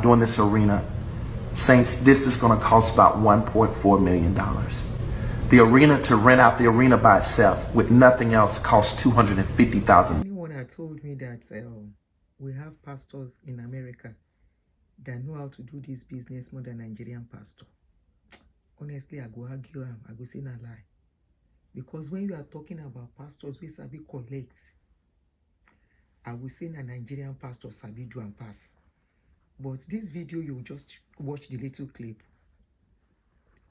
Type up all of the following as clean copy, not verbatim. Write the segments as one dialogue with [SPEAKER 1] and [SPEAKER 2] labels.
[SPEAKER 1] Doing this arena, saints, this is going to cost about $1.4 million. The arena, to rent out the arena by itself with nothing else, costs $250,000.
[SPEAKER 2] Anyone had told me that we have pastors in America that know how to do this business more than Nigerian pastor. Honestly, I go argue am, I go say na lie. Because when you are talking about pastors, we sabi collect. I will say na Nigerian pastor sabi do and pass. But this video you just watch the little clip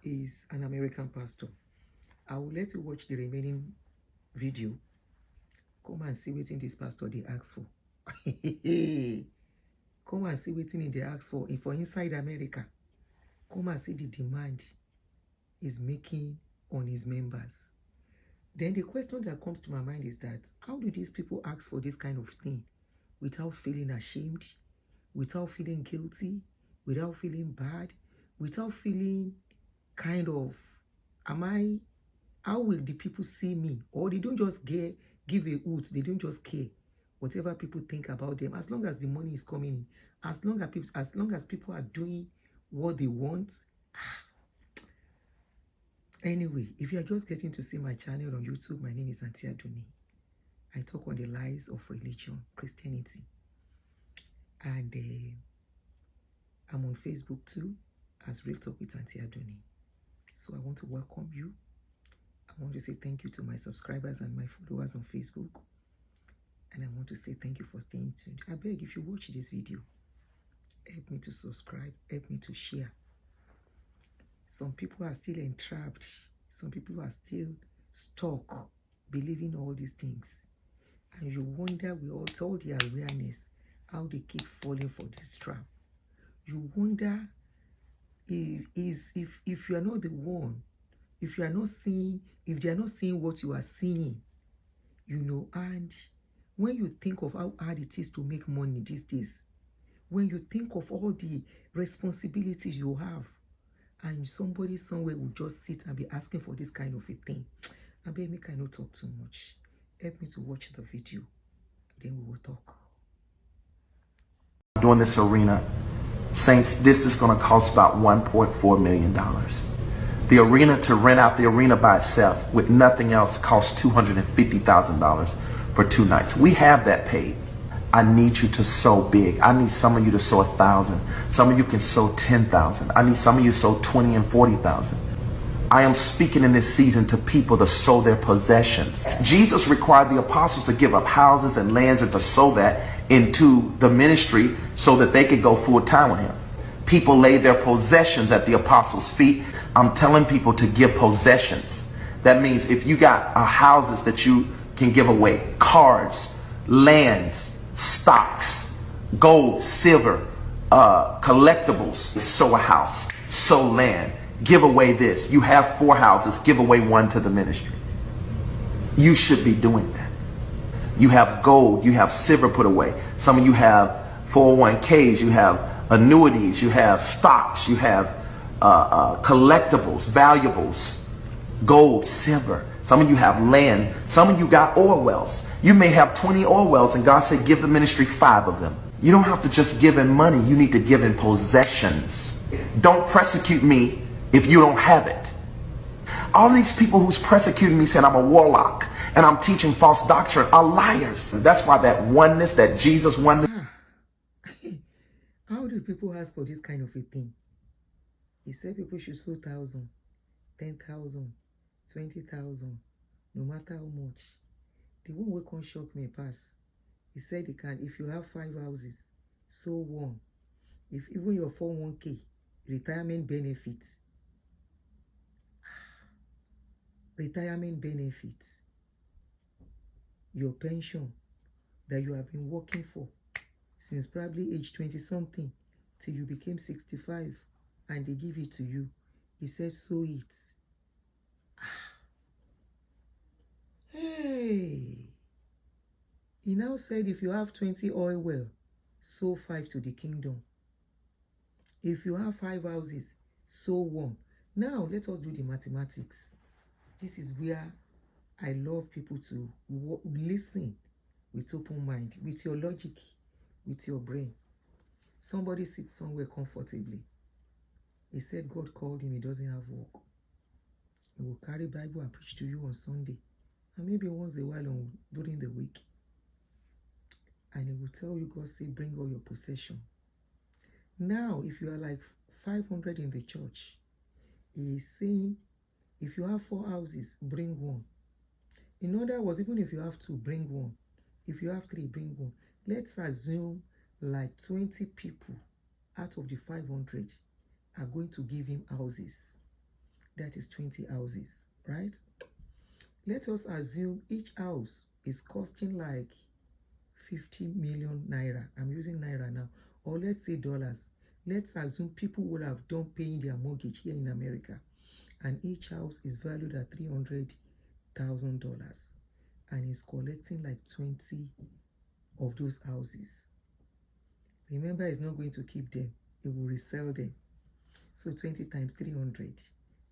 [SPEAKER 2] is an American pastor. I will let you watch the remaining video. Come and see what this pastor they ask for. Come and see what they ask for. If for inside America, come and see the demand he's making on his members. Then the question that comes to my mind is that how do these people ask for this kind of thing without feeling ashamed, without feeling guilty, without feeling bad, without feeling kind of, how will the people see me? Or they don't just give a hoot, they don't just care whatever people think about them. As long as the money is coming in, as long as people are doing what they want. Anyway, if you are just getting to see my channel on YouTube, my name is Auntie Aduni. I talk on the lies of religion, Christianity. And I'm on Facebook too, as Real Talk with Auntie Aduni. So I want to welcome you. I want to say thank you to my subscribers and my followers on Facebook. And I want to say thank you for staying tuned. I beg, if you watch this video, help me to subscribe, help me to share. Some people are still entrapped. Some people are still stuck believing all these things. And you wonder, with all the awareness, how they keep falling for this trap. You wonder if you are not the one, if you are not seeing, if they are not seeing what you are seeing, you know. And when you think of how hard it is to make money these days, when you think of all the responsibilities you have, and somebody somewhere will just sit and be asking for this kind of a thing, I beg me cannot talk too much. Help me to watch the video, then we will talk.
[SPEAKER 1] Doing this arena, saints, this is going to cost about $1.4 million. The arena, to rent out the arena by itself with nothing else, costs $250,000 for 2 nights. We have that paid. I need you to sow big. I need some of you to sow 1,000. Some of you can sow 10,000. I need some of you to sow 20 and 40,000. I am speaking in this season to people to sow their possessions. Jesus required the apostles to give up houses and lands and to sow that into the ministry so that they could go full time with him. People laid their possessions at the apostles' feet. I'm telling people to give possessions. That means if you got houses that you can give away, cars, lands, stocks, gold, silver, collectibles, sow a house, sow land, give away this. You have 4 houses, give away 1 to the ministry. You should be doing that. You have gold, you have silver put away. Some of you have 401ks, you have annuities, you have stocks, you have collectibles, valuables, gold, silver. Some of you have land. Some of you got oil wells. You may have 20 oil wells, and God said give the ministry 5 of them. You don't have to just give in money. You need to give in possessions. Don't persecute me if you don't have it. All these people who's persecuting me saying I'm a warlock and I'm teaching false doctrine are liars. That's why that oneness, that Jesus oneness.
[SPEAKER 2] How do people ask for this kind of a thing? He said people should sow 1,000, 10,000, 20,000, no matter how much. The one wey come shock me pass. He said he can, if you have 5 houses, sow 1. If even your 401k, retirement benefits, your pension that you have been working for since probably age 20 something till you became 65, and they give it to you. He said sow it. Hey, he now said if you have 20 oil well, sow 5 to the kingdom. If you have 5 houses, sow 1. Now let us do the mathematics. This is where I love people to listen with open mind, with your logic, with your brain. Somebody sits somewhere comfortably. He said God called him, he doesn't have work. He will carry Bible and preach to you on Sunday, and maybe once a while during the week. And he will tell you, God say, bring all your possession. Now, if you are like 500 in the church, he is saying, if you have 4 houses, bring one. In other words, even if you have 2, bring one. If you have 3, bring one. Let's assume like 20 people out of the 500 are going to give him houses. That is 20 houses, right? Let us assume each house is costing like 50 million naira. I'm using naira now. Or let's say dollars. Let's assume people will have done paying their mortgage here in America, and each house is valued at $300,000, and he's collecting like 20 of those houses. Remember, he's not going to keep them. He will resell them. So 20 times 300,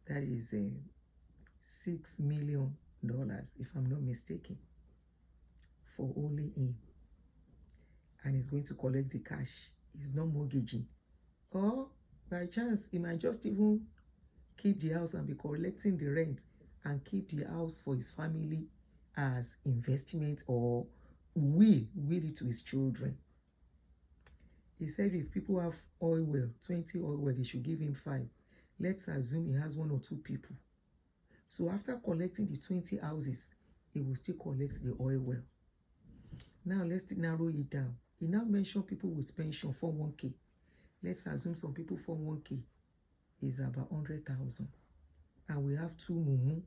[SPEAKER 2] that is $6 million, if I'm not mistaken, for only him. And he's going to collect the cash. He's not mortgaging. Or by chance, he might just even keep the house and be collecting the rent and keep the house for his family as investment, or will it to his children. He said if people have oil well, 20 oil well, they should give him 5. Let's assume he has 1 or 2 people. So after collecting the 20 houses, he will still collect the oil well. Now let's narrow it down. He now mentioned people with pension, 401k. Let's assume some people 401k is about 100,000. And we have 2 mumu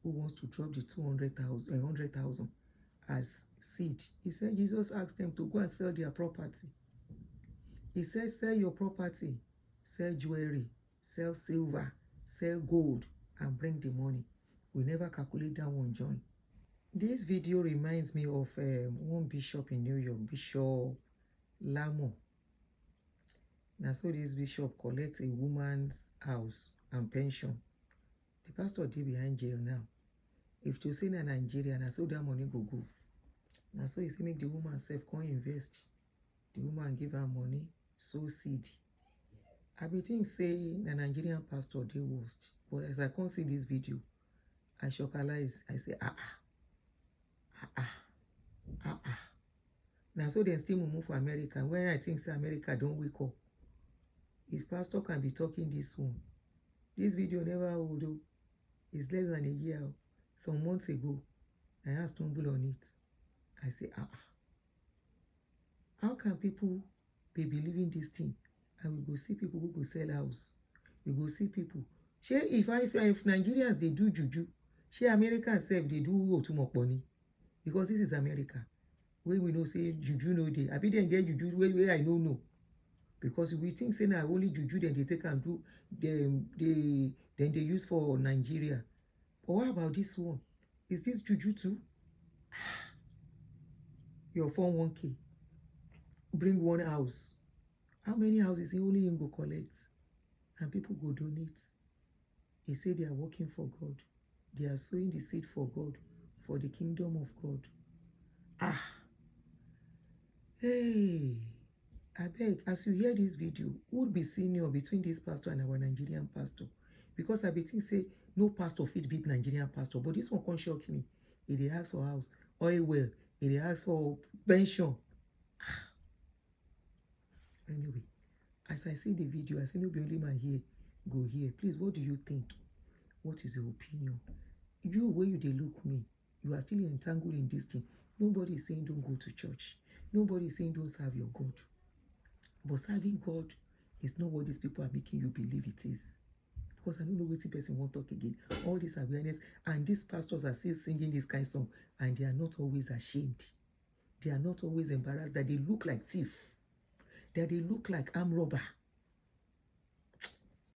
[SPEAKER 2] who wants to drop the 100,000 as seed. He said Jesus asked them to go and sell their property. He said, sell your property, sell jewelry, sell silver, sell gold, and bring the money. We never calculate that one join. This video reminds me of one bishop in New York, Bishop Lamo. Now, so this bishop collects a woman's house and pension. The pastor did behind jail now. If to say in Nigeria, now so that money go. Now so he say make the woman self go invest. The woman give her money, sow seed. I be think say the Nigerian pastor they worst. But as I can't see this video, I shocalize. I say Now so they still move for America. When I think say America don't wake up. If pastor can be talking this one, this video never hold. It's less than a year. Some months ago, I stumbled on it. I say, how can people be believing this thing? And we go see people who go sell house. We go see people. If Nigerians, they do juju, Americans say they do otumokboni. Because this is America. Where we know say juju no dey. I be then get juju where I don't know. Because we think say now only juju then they take and do then they use for Nigeria. But what about this one? Is this juju too? Your 401k. Bring 1 house. How many houses he only him go collect? And people go donate. He say they are working for God. They are sowing the seed for God, for the kingdom of God. Hey, I beg, as you hear this video, who would be senior between this pastor and our Nigerian pastor? Because I be think say no pastor fit beat Nigerian pastor, but this one can't shock me. If they ask for house, oil well, if they ask for pension. Anyway, as I see the video, I say no be only man here, go here. Please, what do you think? What is your opinion? You, where you they look me, you are still entangled in this thing. Nobody is saying don't go to church. Nobody is saying don't serve your God. But serving God is not what these people are making you believe it is. Because I don't know what the person won't talk again. All this awareness, and these pastors are still singing this kind of song, and they are not always ashamed. They are not always embarrassed that they look like thief, that they look like armed robber.